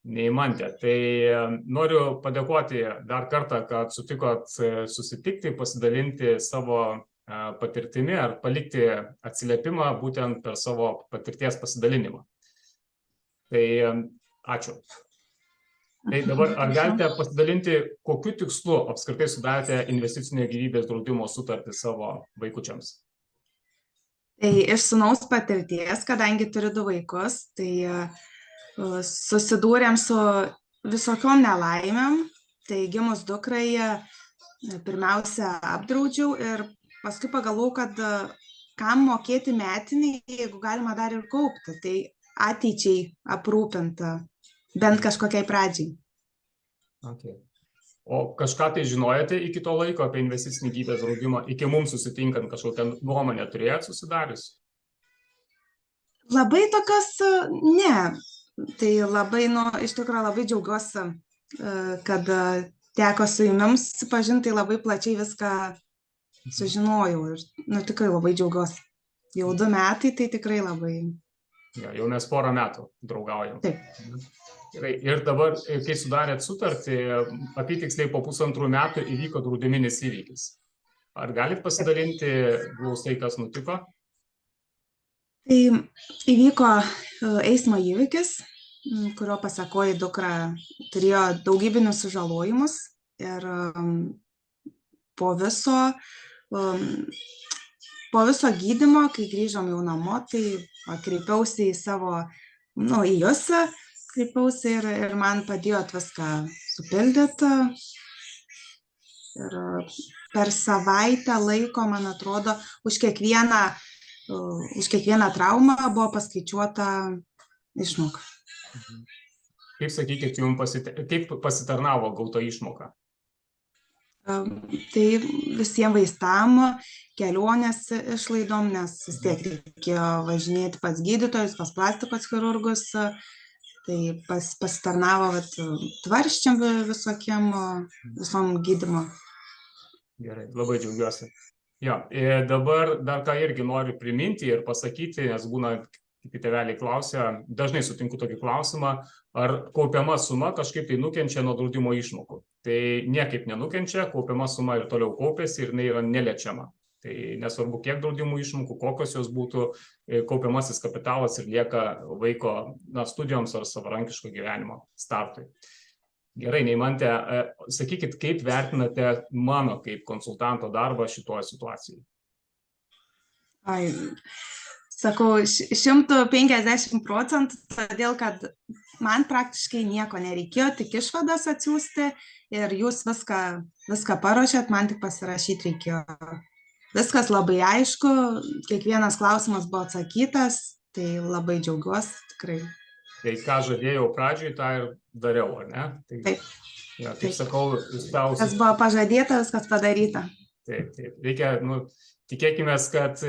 Neimantė. Tai noriu padėkoti dar kartą, kad sutikot susitikti, pasidalinti savo patirtimi ar palikti atsiliepimą būtent per savo patirties pasidalinimą. Tai ačiū. Tai dabar ar galite pasidalinti, kokiu tikslu apskritai sudarėte investicinio gyvybės draudimo sutartį savo vaikučiams? Tai iš sūnaus patirties, kadangi turiu 2 vaikus, tai susidūrėm su visokiom nelaimėm. Tai gimus dukrai pirmiausia apdraudžiau ir paskui pagalvojau, kad kam mokėti metinį, jeigu galima dar ir kaupti. Tai ateičiai aprūpinta, bent kažkokiai pradžiai. Okay. O kažką tai žinojate iki to laiko apie investicinį gyvybės draudimą, iki mums susitinkant kažkokią nuomonę turėjot susidarius? Labai tokios, ne. Tai labai, iš tikrųjų labai džiaugiuosi, kad teko su jumis susipažinti, tai labai plačiai viską sužinojau ir tikrai labai džiaugiuosi. Jau 2 metai, tai tikrai labai. Ja, jau mes porą metų draugaujam. Taip. Gerai. Ir dabar, kai sudarėt sutartį, apytiksliai po 1,5 metų įvyko draudiminis įvykis. Ar galit pasidalinti glaustai, kas nutiko? Tai įvyko eismo įvykis, kurio pasekoje dukra turėjo daugybinius sužalojimus ir po viso gydymo, kai grįžom jau namo, tai kreipiausi į savo, į jūs kreipiausi ir man padėjo viską supildyti. Ir per savaitę laiko, man atrodo, už kiekvieną traumą buvo paskaičiuota išmoka. Kaip sakykit, kaip pasitarnavo gauta išmoka? Tai visiems vaistam, kelionės išlaidom, nes vis tiek reikėjo važinėti pas gydytojus, pas plastikos chirurgus, tai pasitarnavo tvarsčiam visom gydymo. Gerai, labai džiaugiuosi. Jo, dabar dar ką irgi noriu priminti ir pasakyti, nes būna, kaip tėveliai klausia, dažnai sutinku tokį klausimą, ar kaupiama suma kažkaip tai nukenčia nuo draudimo išmokų. Tai niekaip nenukenčia, kaupiama suma ir toliau kaupėsi ir jinai yra neliečiama. Tai nesvarbu, kiek draudimų išmokų, kokios jos būtų, kaupiamasis kapitalas ir lieka vaiko studijoms ar savarankiško gyvenimo startui. Gerai, Neimantė, sakykit, kaip vertinate mano kaip konsultanto darbą šitoje situacijoje? Sakau, 150%, todėl kad man praktiškai nieko nereikėjo, tik išvadas atsiųsti ir jūs viską paruošėt, man tik pasirašyti reikėjo. Viskas labai aišku, kiekvienas klausimas buvo atsakytas, tai labai džiaugiuosi tikrai. Tai ką žadėjau pradžioj, tą ir dariau, ar ne? Taip. Ja, kaip sakau, kas buvo pažadėta, viskas padaryta. Taip. Reikia, tikėkime, kad,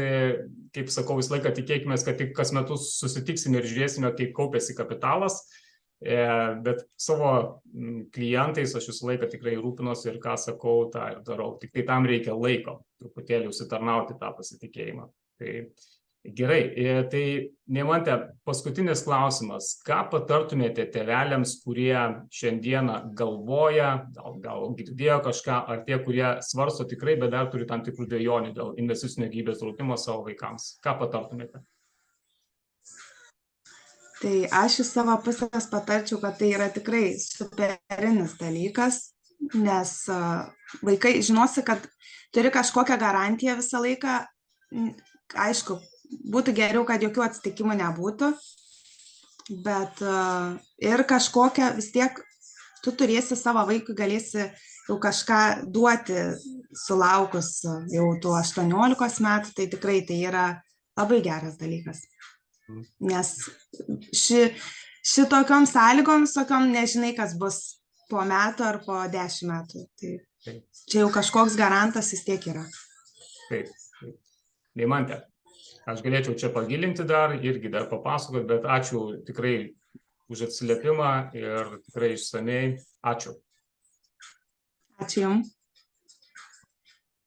kaip sakau, visą laiką tikėkime, kad tik kas metus susitiksime ir žiūrėsime, kaip kaupėsi kapitalas, bet savo klientais aš visą laiką tikrai rūpinuosi ir ką sakau, tą ir darau. Tik tai tam reikia laiko, truputėlį užsitarnauti tą pasitikėjimą. Tai gerai, tai Neimantė, paskutinis klausimas. Ką patartumėte tėveliams, kurie šiandieną galvoja, gal girdėjo kažką, ar tie, kurie svarsto tikrai, bet dar turi tam tikrų dvejonių dėl investicinio gyvybės draudimo savo vaikams? Ką patartumėte? Tai aš iš savo pusės patarčiau, kad tai yra tikrai superinis dalykas, nes vaikai žinosi, kad turi kažkokią garantiją visą laiką. Aišku, būtų geriau, kad jokių atsitikimų nebūtų, bet ir kažkokią vis tiek tu turėsi savo vaikui, galėsi jau kažką duoti sulaukus jau tų 18 metų, tai tikrai tai yra labai geras dalykas. Nes šitokiom sąlygom, visokiom nežinai, kas bus po metų ar po 10 metų. Tai čia jau kažkoks garantas vis tiek yra. Taip. Neimantė, aš galėčiau čia pagilinti dar, irgi dar papasakoti, bet ačiū tikrai už atsiliepimą ir tikrai išsamiai. Ačiū. Ačiū Jums.